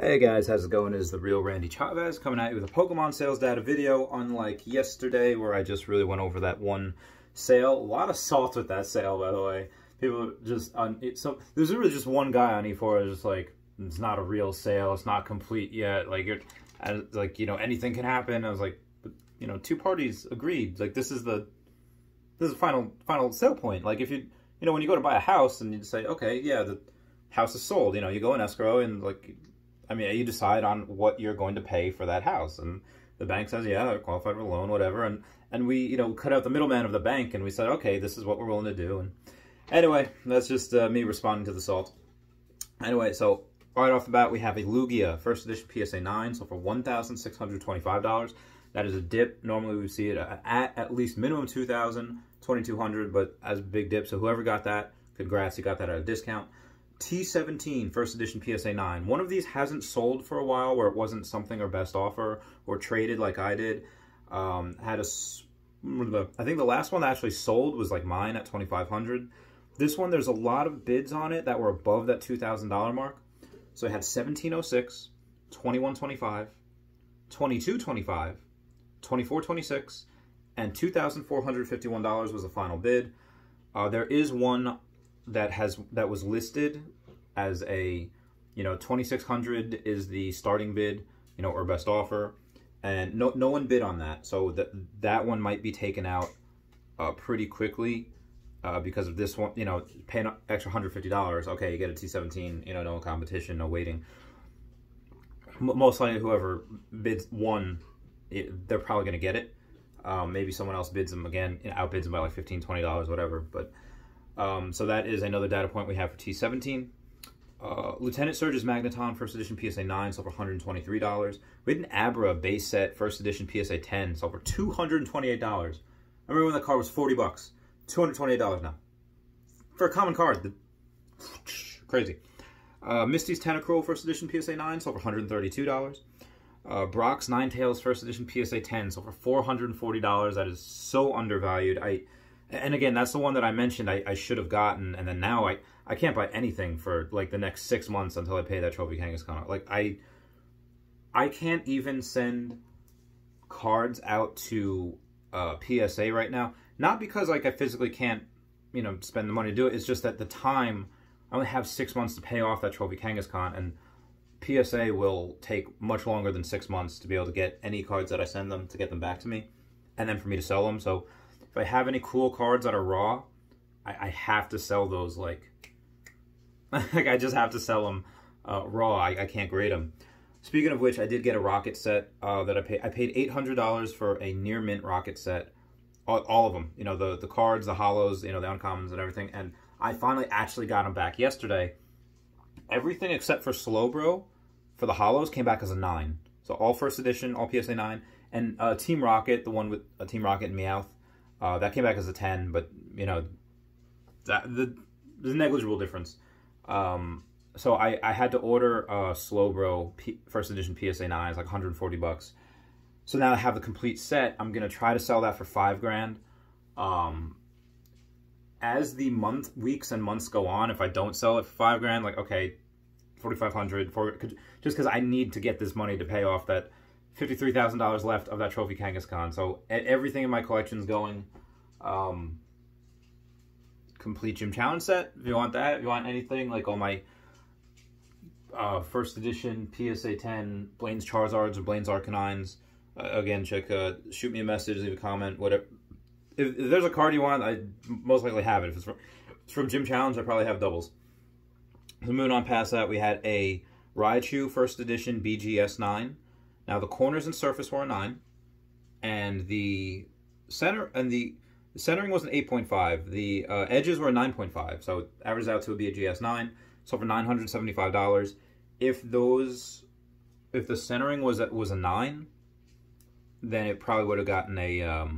Hey guys, how's it going? It is the real Randy Chavez coming at you with a Pokemon sales data video, unlike yesterday where I just really went over that one sale. A lot of salt with that sale, by the way. People just on it, so there's really just one guy on E4 just like, it's not a real sale, it's not complete yet. Like you're like, you know, anything can happen. I was like, but, you know, two parties agreed. Like this is the final sale point. Like if you know, when you go to buy a house and you say, okay, yeah, the house is sold, you know, you go in escrow and like, I mean, you decide on what you're going to pay for that house, and the bank says, yeah, they're qualified for a loan, whatever, and we, you know, cut out the middleman of the bank, and we said, okay, this is what we're willing to do. And anyway, that's just me responding to the salt. Anyway, so right off the bat, we have a Lugia first edition PSA 9, so for $1,625. That is a dip. Normally we see it at least minimum $2,000, $2,200, but as a big dip. So whoever got that, congrats, you got that at a discount. T17 first edition PSA 9. One of these hasn't sold for a while, where it wasn't something or best offer or traded like I did. I think the last one that actually sold was like mine at $2,500. This one, there's a lot of bids on it that were above that $2,000 mark. So it had 1706, 2125, 2225, 2426, and $2,451 was the final bid. There is one that was listed as a, you know, 2,600 is the starting bid, you know, or best offer, and no one bid on that, so that one might be taken out pretty quickly because of this one. You know, paying an extra $150, okay, you get a T17, you know, no competition, no waiting. Most likely whoever bids one, they're probably going to get it. Maybe someone else bids them again, outbids them by like $15, $20, whatever, but so that is another data point we have for T17. Lieutenant Surge's Magneton first edition PSA 9 sold for $123. We had an Abra base set first edition PSA 10 sold for $228. I remember when the card was $40, $228 now for a common card. Crazy. Misty's Tentacruel first edition PSA 9 sold for $132. Brock's Ninetales first edition PSA 10 sold for $440. That is so undervalued. And again, that's the one that I mentioned I should have gotten, and then now I can't buy anything for like the next 6 months until I pay that Trophy Kangaskhan. Like I can't even send cards out to PSA right now. Not because like I physically can't, you know, spend the money to do it. It's just that the time, I only have 6 months to pay off that Trophy Kangaskhan, and PSA will take much longer than 6 months to be able to get any cards that I send them to get them back to me, and then for me to sell them. So if I have any cool cards that are raw, I have to sell those like I just have to sell them raw. I can't grade them. Speaking of which, I did get a rocket set that I paid $800 for a near mint rocket set. All of them, you know, the cards, the hollows, you know, the uncommons and everything. And I finally actually got them back yesterday. Everything except for Slowbro for the hollows came back as a 9. So all first edition, all PSA 9. And Team Rocket, the one with Team Rocket and Meowth, that came back as a 10, but, you know, there's a negligible difference. So I had to order Slowbro first edition PSA 9, it's like $140. So now I have the complete set. I'm going to try to sell that for $5 grand. As the weeks and months go on, if I don't sell it for $5 grand, like, okay, $4,500, just because I need to get this money to pay off that $53,000 left of that Trophy Kangaskhan. So everything in my collection is going. Complete Gym Challenge set, if you want that. If you want anything, like all my first edition PSA 10 Blaine's Charizards or Blaine's Arcanines, again, shoot me a message, leave a comment, whatever. If there's a card you want, I most likely have it. If it's from Gym Challenge, I probably have doubles. So moving on past that, we had a Raichu first edition BGS 9. Now the corners and surface were a 9, and the centering was an 8.5. The edges were a 9.5, so it averages out to be a GS 9. So for $975, if the centering was a 9, then it probably would have gotten a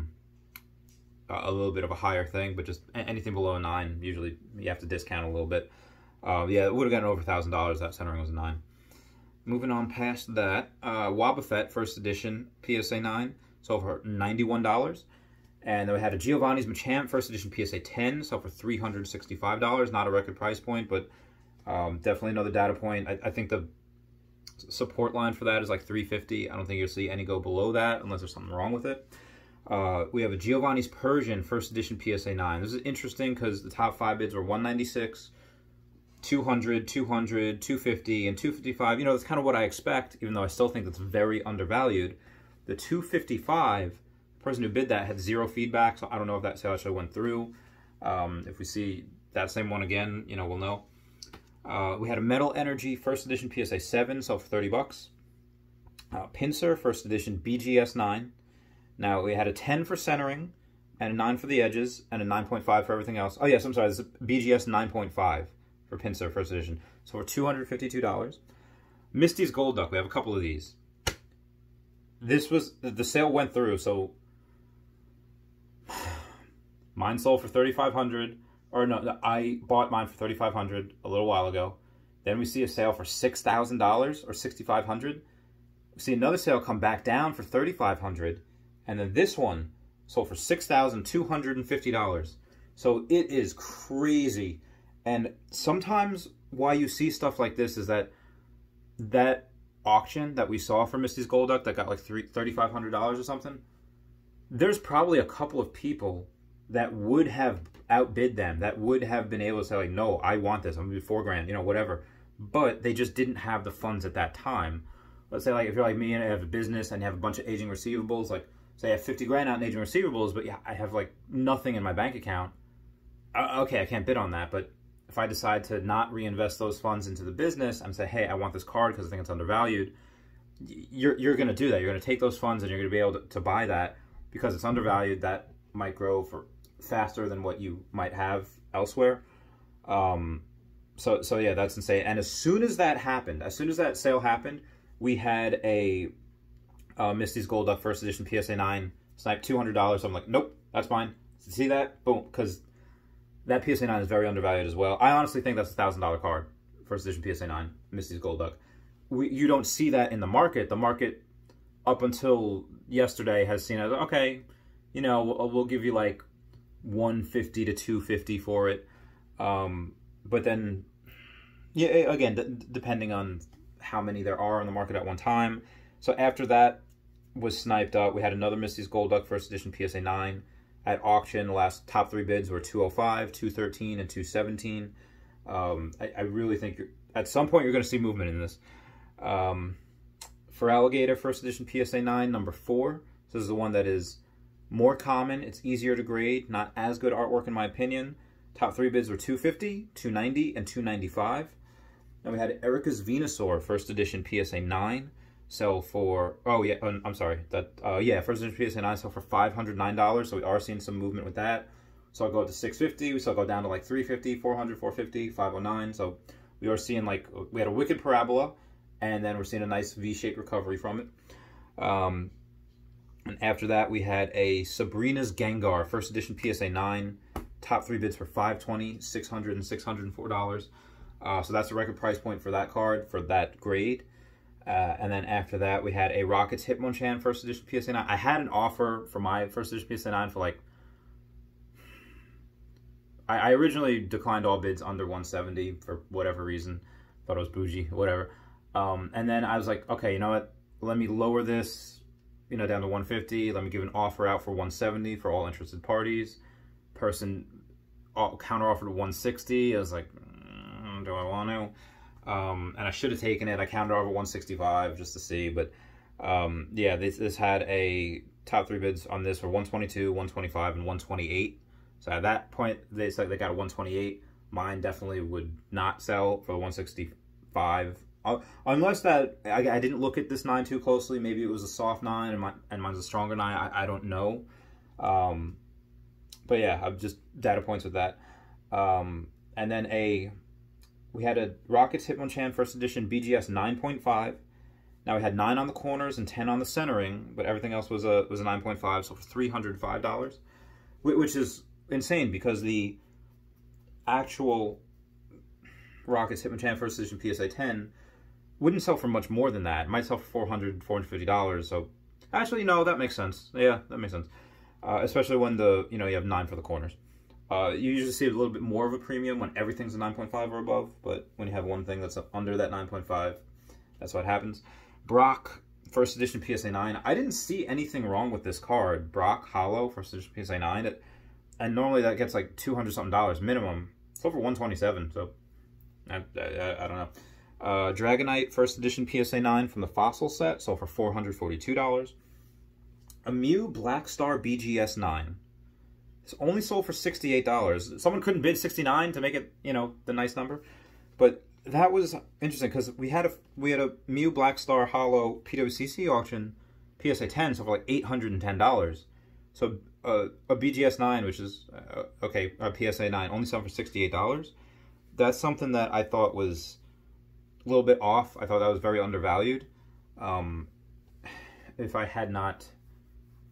little bit of a higher thing. But just anything below a 9, usually you have to discount a little bit. Yeah, it would have gotten over $1,000. That centering was a 9. Moving on past that, Wobbuffet first edition PSA 9 sold for $91. And then we had a Giovanni's Machamp first edition PSA 10 sold for $365. Not a record price point, but definitely another data point. I think the lowest support line for that is like 350. I don't think you'll see any go below that unless there's something wrong with it. We have a Giovanni's Persian first edition PSA 9. This is interesting because the top 5 bids were 196, 200, 200, 250, and 255. You know, that's kind of what I expect, even though I still think that's very undervalued. The 255, the person who bid that had 0 feedback, so I don't know if that sale actually went through. If we see that same one again, you know, we'll know. We had a Metal Energy first edition PSA 7, sold for 30 bucks. Pinsir first edition BGS 9. Now, we had a 10 for centering, and a 9 for the edges, and a 9.5 for everything else. Oh, yes, I'm sorry, this is BGS 9.5 for Pinsir first edition. So for $252. Misty's Gold Duck, we have a couple of these. This was, the sale went through, so mine sold for $3,500. Or no, I bought mine for $3,500 a little while ago. Then we see a sale for $6,000 or $6,500. We see another sale come back down for $3,500. And then this one sold for $6,250. So it is crazy. And sometimes why you see stuff like this is that auction that we saw for Misty's Gold Duck that got like $3,500 or something, there's probably a couple of people that would have outbid them, that would have been able to say like, no, I want this, I'm gonna be $4,000, you know, whatever. But they just didn't have the funds at that time. Let's say like if you're like me and I have a business and you have a bunch of aging receivables, like say I have $50,000 out in aging receivables, but yeah, I have like nothing in my bank account. Okay, I can't bid on that, but if I decide to not reinvest those funds into the business and say, hey, I want this card because I think it's undervalued, you're going to do that. You're going to take those funds and you're going to be able to buy that because it's undervalued. That might grow for faster than what you might have elsewhere. So yeah, that's insane. And as soon as that happened, as soon as that sale happened, we had a Misty's Gold Duck first edition PSA 9 sniped $200. So I'm like, nope, that's fine. See that? Boom, because that PSA 9 is very undervalued as well. I honestly think that's a $1,000 card, first edition PSA 9, Misty's Gold Duck. You don't see that in the market. The market, up until yesterday, has seen it as, okay, you know, we'll give you like 150 to 250 for it. But then, yeah, again, depending on how many there are on the market at one time. So after that was sniped up, we had another Misty's Gold Duck first edition PSA 9. At auction, the last top 3 bids were 205, 213, and 217. I really think at some point you're going to see movement in this. For Alligator, first edition PSA 9, number 4. So this is the one that is more common. It's easier to grade. Not as good artwork in my opinion. Top 3 bids were 250, 290, and 295. Then we had Erica's Venusaur, first edition PSA 9. Sell for, oh yeah, I'm sorry, that, yeah, first edition PSA 9 sell for $509, so we are seeing some movement with that. So I'll go up to 650, we still go down to like 350, 400, 450, 509, so we are seeing like, we had a wicked parabola, and then we're seeing a nice V-shaped recovery from it. And after that, we had a Sabrina's Gengar, first edition PSA 9, top 3 bids for $520, $600, and $604. So that's the record price point for that card, for that grade. And then after that, we had a Rockets Hitmonchan first edition PSA 9. I had an offer for my first edition PSA 9 for like... I originally declined all bids under 170 for whatever reason. Thought it was bougie, whatever. And then I was like, okay, you know what? Let me lower this, you know, down to 150. Let me give an offer out for 170 for all interested parties. Person counter offered 160. I was like, do I want to? And I should have taken it. I counted over 165 just to see, but yeah, this had a top 3 bids on this for 122, 125, and 128. So at that point, they said they got a 128. Mine definitely would not sell for the 165, unless that I didn't look at this 9 too closely. Maybe it was a soft 9 and mine's a stronger 9. I don't know. But yeah, I'm just data points with that. And then we had a Rockets Hitmonchan first edition BGS 9.5. Now we had 9 on the corners and 10 on the centering, but everything else was a 9.5, so for $305, which is insane because the actual Rockets Hitmonchan first edition PSA 10 wouldn't sell for much more than that. It might sell for $400, $450. So actually, no, that makes sense. Yeah, that makes sense. Especially when you have 9 for the corners. You usually see a little bit more of a premium when everything's a 9.5 or above, but when you have one thing that's under that 9.5, That's what happens. Brock, first edition PSA 9. I didn't see anything wrong with this card. Brock, Hollow, first edition PSA 9. And normally that gets like $200-something minimum. It's over 127, so I don't know. Dragonite, first edition PSA 9 from the Fossil set, sold for $442. A Mew Black Star BGS 9. It's only sold for $68. Someone couldn't bid 69 to make it, you know, the nice number. But that was interesting because we had a Mew Black Star Hollow PWCC auction PSA 10 sold for like $810. So a BGS 9, which is okay, a PSA 9 only sold for $68. That's something that I thought was a little bit off. I thought that was very undervalued. If I had not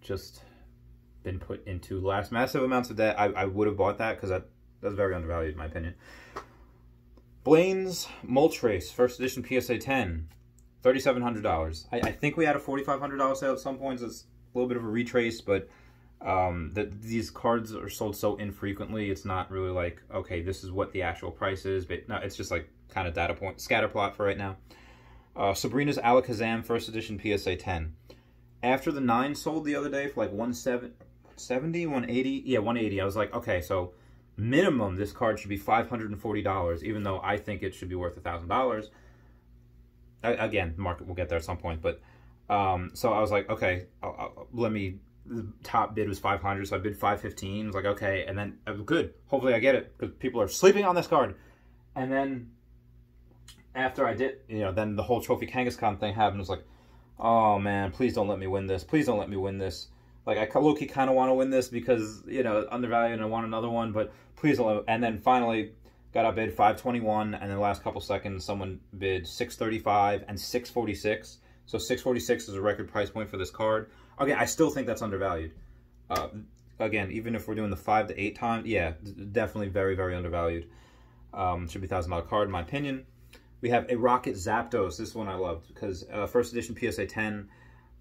just been put into massive amounts of debt, I would have bought that because that's very undervalued in my opinion. Blaine's Moltres, first edition PSA 10, $3,700. I think we had a $4,500 sale at some points. It's a little bit of a retrace, but these cards are sold so infrequently. It's not really like, okay, this is what the actual price is, but no, it's just like kind of data point, scatter plot for right now. Sabrina's Alakazam, first edition PSA 10. After the 9 sold the other day for like 170, 180, yeah, 180, I was like, okay, so minimum this card should be $540, even though I think it should be worth $1,000. Again, the market will get there at some point, but so I was like, okay, the top bid was 500, so I bid 515. I was like, okay, and then good. Hopefully I get it because people are sleeping on this card. And then after I did, you know, then the whole Trophy Kangaskhan thing happened. I was like, oh man, please don't let me win this. Please don't let me win this. Like, I low-key kind of want to win this because, you know, undervalued and I want another one, but please don't let me. And then finally got outbid 521, and in the last couple seconds, someone bid 635 and 646. So 646 is a record price point for this card. Again, I still think that's undervalued. Again, even if we're doing the 5 to 8 times, yeah, definitely very, very undervalued. Should be $1,000 card in my opinion. We have a Rocket Zapdos. This one I loved because first edition PSA 10,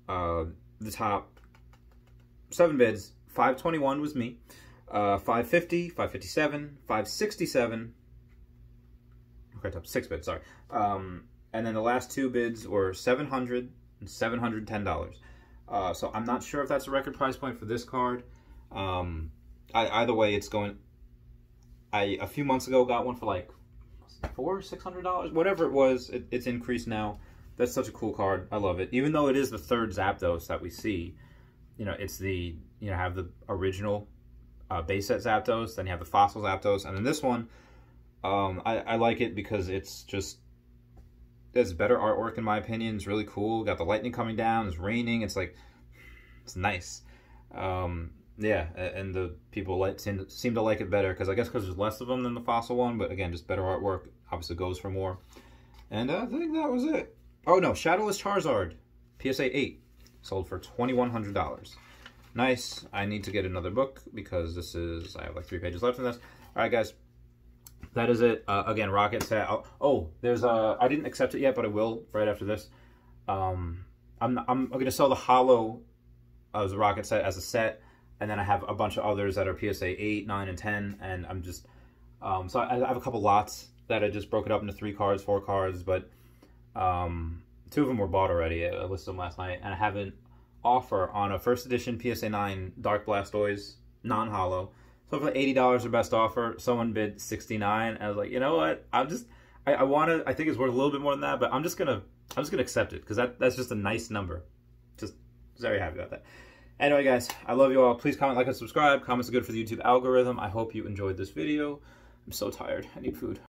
the top 7 bids, 521 was me, 550, 557, 567. Okay, top 6 bids, sorry. And then the last 2 bids were $700 and $710. So I'm not sure if that's a record price point for this card. Either way, it's going. I a few months ago got one for like $600, whatever it was. It's increased now. That's such a cool card. I love it. Even though it is the 3rd Zapdos that we see, you know, it's the, you know, have the original base set Zapdos, then you have the Fossil Zapdos, and then this one, I like it because it's just. It's better artwork in my opinion. It's really cool. Got the lightning coming down. It's raining. It's like, it's nice. Yeah, and the people seem to like it better because I guess because there's less of them than the Fossil one. But again, just better artwork. Obviously goes for more. And I think that was it. Oh no, Shadowless Charizard, PSA 8, sold for $2,100. Nice. I need to get another book because this is. I have like 3 pages left in this. All right, guys. That is it. Again, Rocket set. Oh, there's I didn't accept it yet, but I will right after this. I'm gonna sell the Hollow as a Rocket set as a set, and then I have a bunch of others that are PSA 8, 9, and 10, and I'm just so I have a couple lots that I just broke it up into 3 cards, 4 cards, but 2 of them were bought already. I listed them last night, and I have an offer on a first edition PSA 9 Dark Blastoise non-hollow. So for $80 or best offer, someone bid 69. And I was like, you know what? I think it's worth a little bit more than that, but I'm just gonna accept it because that's just a nice number. Just very happy about that. Anyway, guys, I love you all. Please comment, like, and subscribe. Comments are good for the YouTube algorithm. I hope you enjoyed this video. I'm so tired. I need food.